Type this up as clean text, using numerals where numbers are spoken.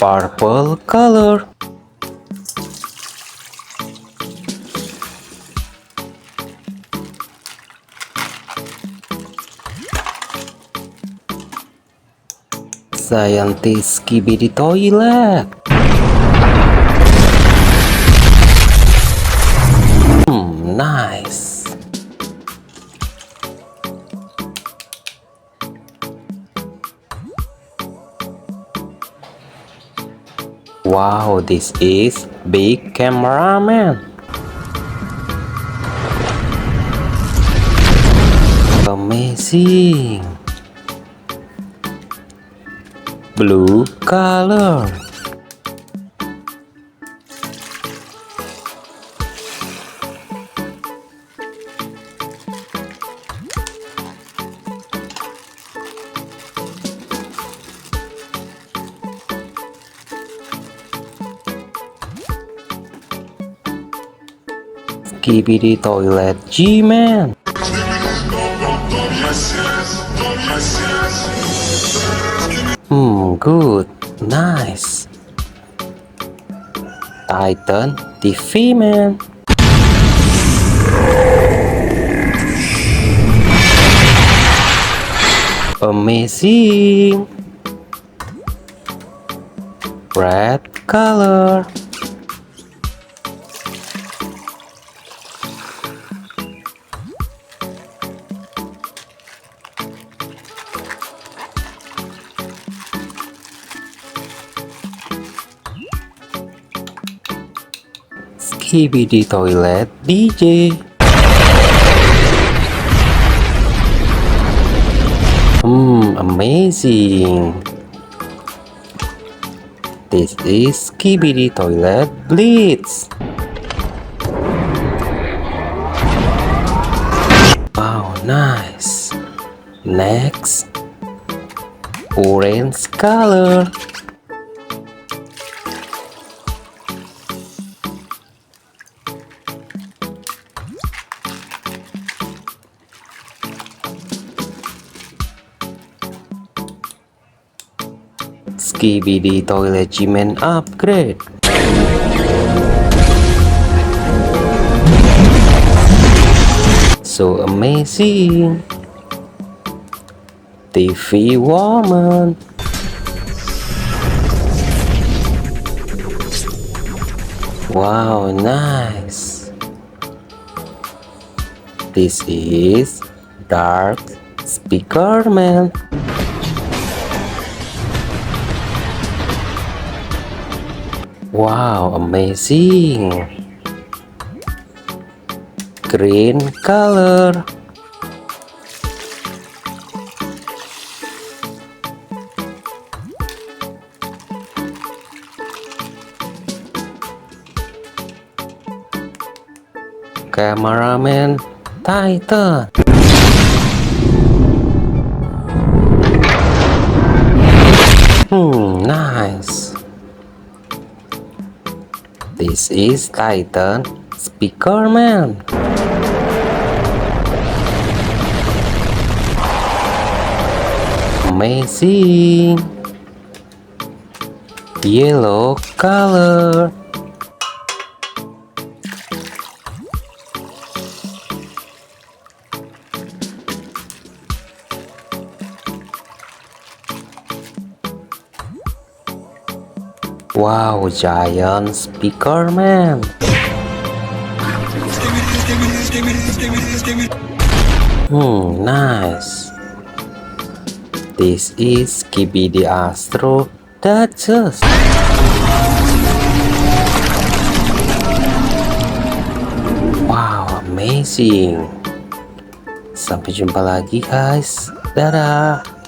Purple color. Scientist Skibidi Toilet. Nice. Wow, this is big cameraman. Amazing. Blue color. Skibidi Toilet G-Man. Good, nice. Titan TV Man. Amazing. Red color. Skibidi Toilet DJ. Amazing. This is Skibidi Toilet Blitz. Wow, nice. Next, orange color. Skibidi Toilet G-Man upgrade. So amazing. TV Woman. Wow, nice. This is Dark Speaker Man. Wow, amazing. Green color. Cameraman Titan. Nice. This is Titan Speaker Man. Amazing. Yellow color. Wow, giant speaker man. Nice. This is Skibidi Astro Duchess. Wow, amazing. Sampai jumpa lagi guys. Dadah.